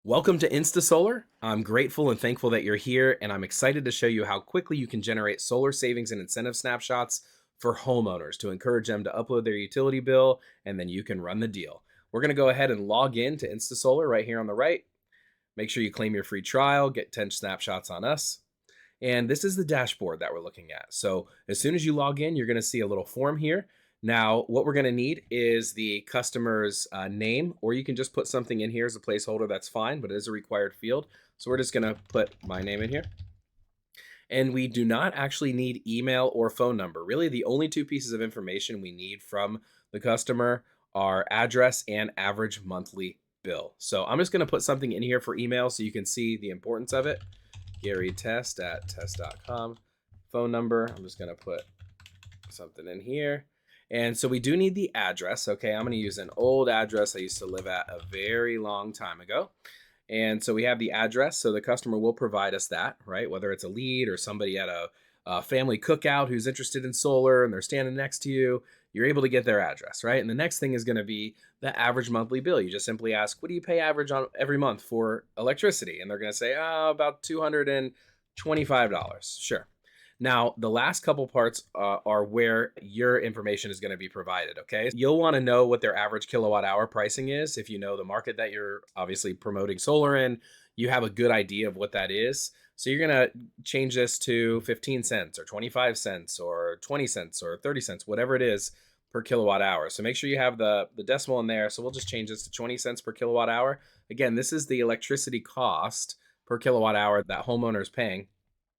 Welcome to InstaSolar. I'm grateful and thankful that you're here, and I'm excited to show you how quickly you can generate solar savings and incentive snapshots for homeowners to encourage them to upload their utility bill, and then you can run the deal. We're going to go ahead and log in to InstaSolar right here on the right. Make sure you claim your free trial, get 10 snapshots on us. And this is the dashboard that we're looking at. So as soon as you log in, you're going to see a little form here. Now, what we're going to need is the customer's name, or you can just put something in here as a placeholder. That's fine, but it is a required field. So we're just going to put my name in here. And we do not actually need email or phone number. Really, the only two pieces of information we need from the customer are address and average monthly bill. So I'm just going to put something in here for email so you can see the importance of it. GaryTest@test.com. Phone number, I'm just going to put something in here. And so we do need the address. Okay, I'm going to use an old address I used to live at a very long time ago. And so we have the address. So the customer will provide us that, right? Whether it's a lead or somebody at a family cookout who's interested in solar and they're standing next to you, you're able to get their address, right? And the next thing is going to be the average monthly bill. You just simply ask, what do you pay average on every month for electricity? And they're going to say, oh, about $225. Sure. Now, the last couple parts are where your information is going to be provided, okay? You'll want to know what their average kilowatt hour pricing is. If you know the market that you're obviously promoting solar in, you have a good idea of what that is. So you're going to change this to 15 cents or 25 cents or 20 cents or 30 cents, whatever it is per kilowatt hour. So make sure you have the decimal in there. So we'll just change this to 20 cents per kilowatt hour. Again, this is the electricity cost per kilowatt hour that homeowner is paying.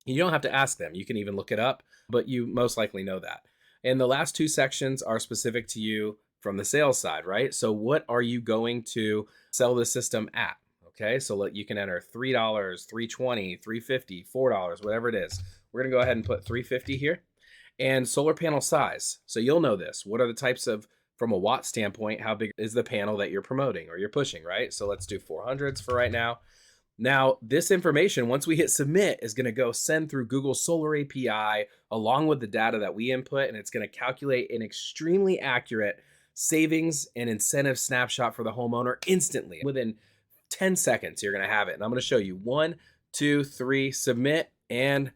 You don't have to ask them. You can even look it up, but you most likely know that. And the last two sections are specific to you from the sales side, right? So what are you going to sell the system at? Okay, so you can enter $3, $3.20, $3.50, $4, whatever it is. We're gonna go ahead and put $3.50 here. And solar panel size. So you'll know this. What are the types of, from a watt standpoint, how big is the panel that you're promoting or you're pushing, right? So let's do 400s for right now. Now, this information, once we hit submit, is going to go send through Google Solar API along with the data that we input, and it's going to calculate an extremely accurate savings and incentive snapshot for the homeowner instantly. Within 10 seconds, you're going to have it. And I'm going to show you 1, 2, 3, submit, and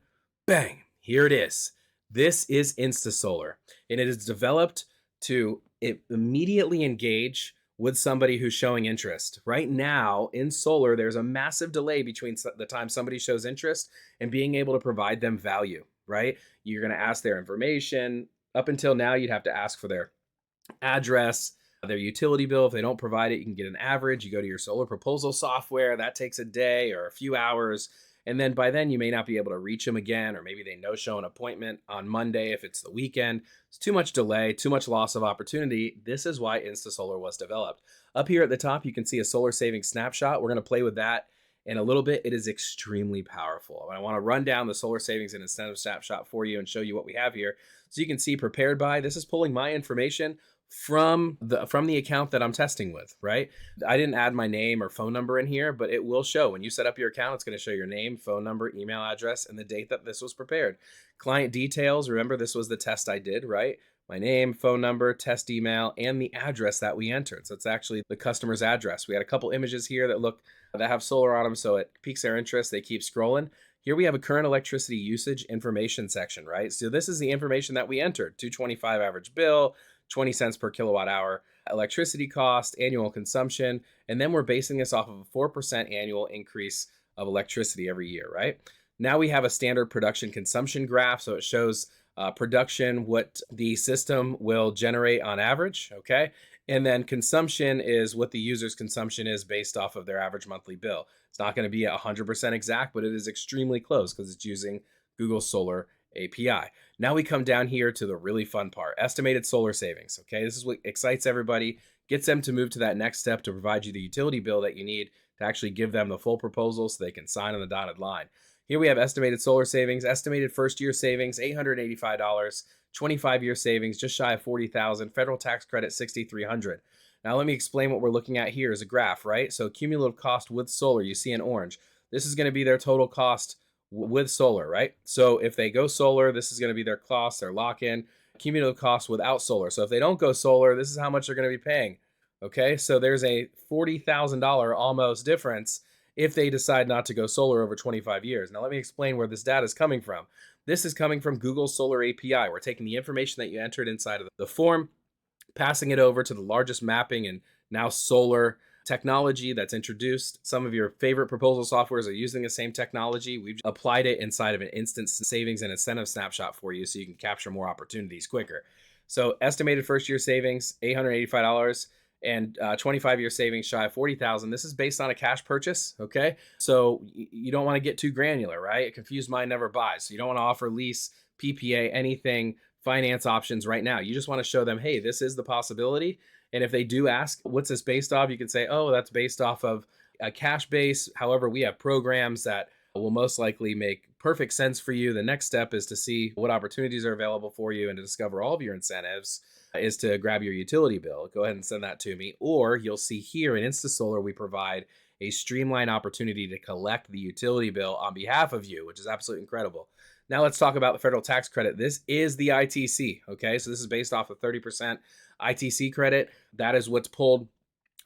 bang, here it is. This is InstaSolar, and it is developed to immediately engage with somebody who's showing interest. Right now in solar, there's a massive delay between the time somebody shows interest and being able to provide them value, right? You're going to ask their information. Up until now, you'd have to ask for their address, their utility bill. If they don't provide it, you can get an average. You go to your solar proposal software. That takes a day or a few hours. And then by then you may not be able to reach them again, or maybe they no-show an appointment on Monday if it's the weekend. It's too much delay, too much loss of opportunity. This is why InstaSolar was developed. Up here at the top, you can see a solar savings snapshot. We're going to play with that in a little bit. It is extremely powerful. I want to run down the solar savings and incentive snapshot for you and show you what we have here. So you can see prepared by, this is pulling my information from the account that I'm testing with, right? I didn't add my name or phone number in here, but it will show when you set up your account. It's going to show your name, phone number, email address, and the date that this was prepared. Client details, remember this was the test I did, right? My name, phone number, test email, and the address that we entered. So it's actually the customer's address. We had a couple images here that have solar on them, so it piques their interest. They keep scrolling. Here we have a current electricity usage information section, right? So this is the information that we entered: $225 average bill, 20 cents per kilowatt hour, electricity cost, annual consumption, and then we're basing this off of a 4% annual increase of electricity every year, right? Now we have a standard production consumption graph, so it shows production, what the system will generate on average, okay? And then consumption is what the user's consumption is based off of their average monthly bill. It's not going to be 100% exact, but it is extremely close because it's using Google Solar API. Now we come down here to the really fun part: estimated solar savings. Okay, this is what excites everybody, gets them to move to that next step to provide you the utility bill that you need to actually give them the full proposal so they can sign on the dotted line. Here we have estimated solar savings, estimated first year savings, $885, 25-year savings, just shy of $40,000, federal tax credit, $6,300. Now let me explain what we're looking at here as a graph, right? So cumulative cost with solar, you see in orange. This is going to be their total cost with solar, right? So if they go solar, this is going to be their cost, their lock-in. Cumulative cost without solar. So if they don't go solar, this is how much they're going to be paying. Okay, so there's a $40,000 almost difference if they decide not to go solar over 25 years. Now, let me explain where this data is coming from. This is coming from Google's Solar API. We're taking the information that you entered inside of the form, passing it over to the largest mapping and now solar technology that's introduced. Some of your favorite proposal softwares are using the same technology. We've applied it inside of an instant savings and incentive snapshot for you so you can capture more opportunities quicker. So estimated first year savings, $885 and 25-year savings shy of 40,000. This is based on a cash purchase, okay? So you don't want to get too granular, right? A confused mind never buys. So you don't want to offer lease, PPA, anything, finance options right now. You just want to show them, hey, this is the possibility. And if they do ask, what's this based off? You can say, oh, that's based off of a cash base. However, we have programs that will most likely make perfect sense for you. The next step is to see what opportunities are available for you and to discover all of your incentives is to grab your utility bill. Go ahead and send that to me. Or you'll see here in InstaSolar, we provide a streamline opportunity to collect the utility bill on behalf of you, which is absolutely incredible. Now let's talk about the federal tax credit. This is the ITC, okay? So this is based off of 30% ITC credit. That is what's pulled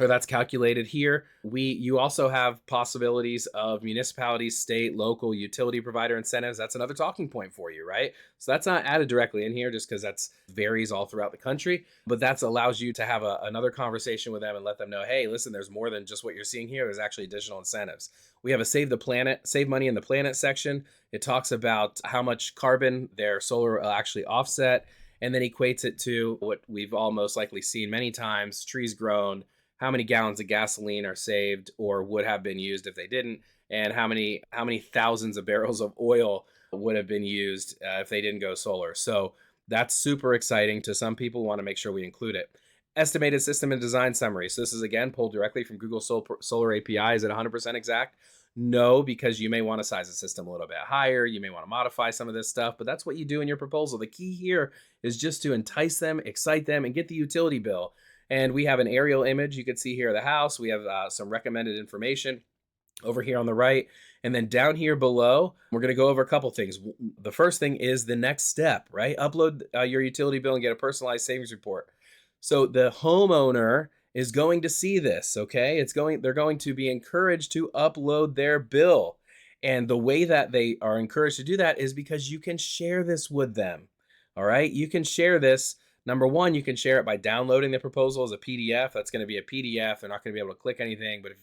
or that's calculated here. You also have possibilities of municipalities, state, local, utility provider incentives. That's another talking point for you, right? So that's not added directly in here just because that's varies all throughout the country, but that allows you to have another conversation with them and let them know, hey, listen, there's more than just what you're seeing here. There's actually additional incentives. We have a save the planet, save money in the planet section. It talks about how much carbon their solar will actually offset and then equates it to what we've all most likely seen many times, trees grown, how many gallons of gasoline are saved or would have been used if they didn't, and how many thousands of barrels of oil would have been used if they didn't go solar. So that's super exciting to some people. Want to make sure we include it. Estimated system and design summary. So this is again pulled directly from Google Solar API. Is it 100% exact? No, because you may want to size the system a little bit higher. You may want to modify some of this stuff, but that's what you do in your proposal. The key here is just to entice them, excite them, and get the utility bill. And we have an aerial image. You can see here of the house. We have some recommended information over here on the right. And then down here below, we're going to go over a couple things. The first thing is the next step, right? Upload your utility bill and get a personalized savings report. So the homeowner is going to see this, okay? They're going to be encouraged to upload their bill. And the way that they are encouraged to do that is because you can share this with them. All right? You can share this. Number one, you can share it by downloading the proposal as a PDF. That's going to be a PDF. They're not going to be able to click anything, but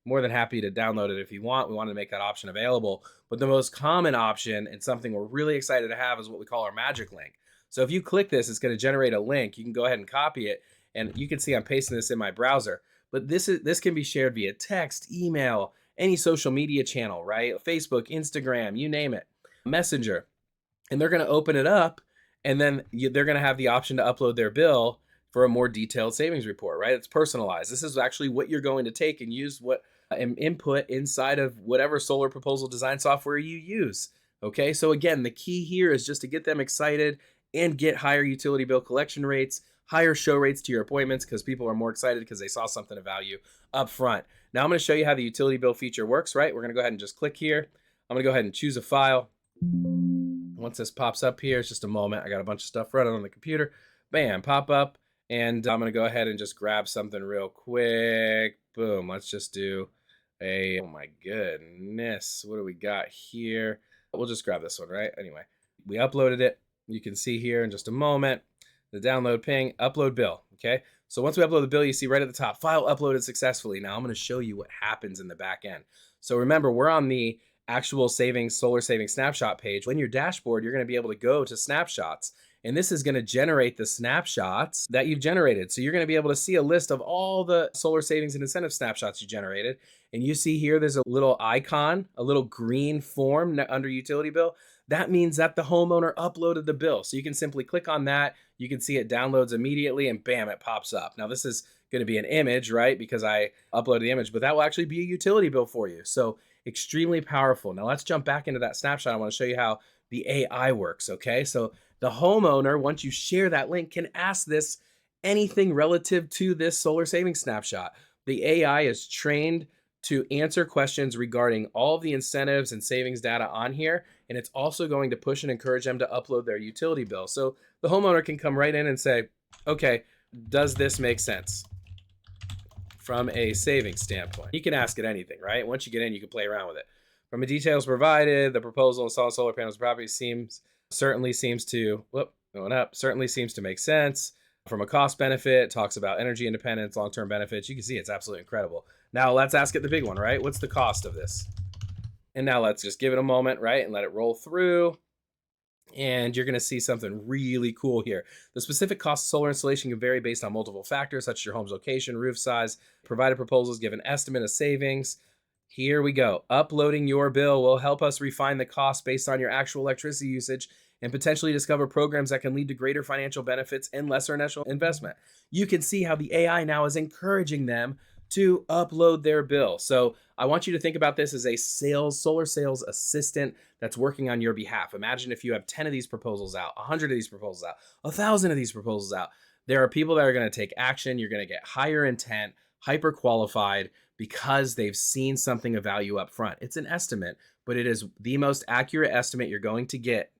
more than happy to download it if you want. We want to make that option available. But the most common option and something we're really excited to have is what we call our magic link. So if you click this, it's going to generate a link. You can go ahead and copy it. And you can see I'm pasting this in my browser. But this can be shared via text, email, any social media channel, right? Facebook, Instagram, you name it, Messenger. And they're going to open it up. And then they're going to have the option to upload their bill for a more detailed savings report, right? It's personalized. This is actually what you're going to take and use and input inside of whatever solar proposal design software you use. Okay, so again, the key here is just to get them excited and get higher utility bill collection rates, higher show rates to your appointments because people are more excited because they saw something of value up front. Now I'm going to show you how the utility bill feature works, right? We're going to go ahead and just click here. I'm going to go ahead and choose a file. Once this pops up here, it's just a moment. I got a bunch of stuff running on the computer. Bam, pop up. And I'm going to go ahead and just grab something real quick. Boom. Let's just do oh my goodness. What do we got here? We'll just grab this one, right? Anyway, we uploaded it. You can see here in just a moment, the download ping, upload bill. Okay. So once we upload the bill, you see right at the top, file uploaded successfully. Now I'm going to show you what happens in the back end. So remember, we're on the actual solar savings snapshot page. When your dashboard, you're going to be able to go to snapshots, and this is going to generate the snapshots that you've generated. So you're going to be able to see a list of all the solar savings and incentive snapshots you generated. And you see here, there's a little icon, a little green form under utility bill. That means that the homeowner uploaded the bill. So you can simply click on that. You can see it downloads immediately and bam, it pops up. Now this is going to be an image, right? Because I uploaded the image, but that will actually be a utility bill for you. So extremely powerful. Now let's jump back into that snapshot. I want to show you how the AI works, okay? So the homeowner, once you share that link, can ask this anything relative to this solar savings snapshot. The AI is trained to answer questions regarding all of the incentives and savings data on here, and it's also going to push and encourage them to upload their utility bill. So the homeowner can come right in and say, okay, does this make sense? from a savings standpoint? You can ask it anything, right? Once you get in, you can play around with it. From the details provided, the proposal to install solar panels on property certainly seems to certainly seems to make sense. From a cost benefit, talks about energy independence, long-term benefits. You can see it's absolutely incredible. Now let's ask it the big one, right? What's the cost of this? And now let's just give it a moment, right? And let it roll through. And you're going to see something really cool here. The specific cost of solar installation can vary based on multiple factors, such as your home's location, roof size. Provided proposals give an estimate of savings. Here we go. Uploading your bill will help us refine the cost based on your actual electricity usage and potentially discover programs that can lead to greater financial benefits and lesser initial investment. You can see how the AI now is encouraging them to upload their bill. So I want you to think about this as a solar sales assistant that's working on your behalf. Imagine if you have 10 of these proposals out, 100 of these proposals out, 1,000 of these proposals out. There are people that are going to take action. You're going to get higher intent, hyper qualified, because they've seen something of value up front. It's an estimate, but it is the most accurate estimate you're going to get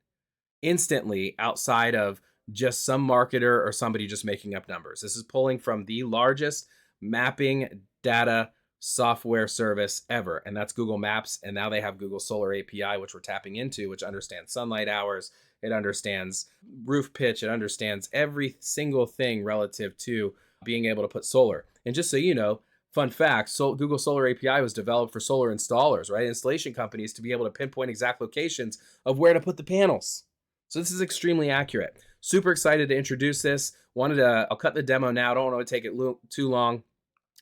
instantly outside of just some marketer or somebody just making up numbers. This is pulling from the largest mapping data software service ever, and that's Google Maps. And now they have Google Solar API, which we're tapping into, which understands sunlight hours, it understands roof pitch, it understands every single thing relative to being able to put solar. And just so you know, fun fact, Google Solar API was developed for solar installers, right? Installation companies to be able to pinpoint exact locations of where to put the panels. So this is extremely accurate. Super excited to introduce this. I'll cut the demo now. Don't want to take it too long.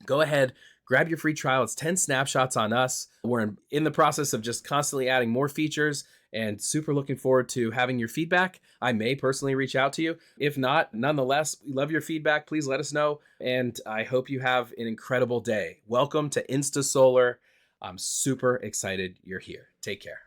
Go ahead, grab your free trial. It's 10 snapshots on us. We're in the process of just constantly adding more features and super looking forward to having your feedback. I may personally reach out to you. If not, nonetheless, we love your feedback. Please let us know. And I hope you have an incredible day. Welcome to InstaSolar. I'm super excited you're here. Take care.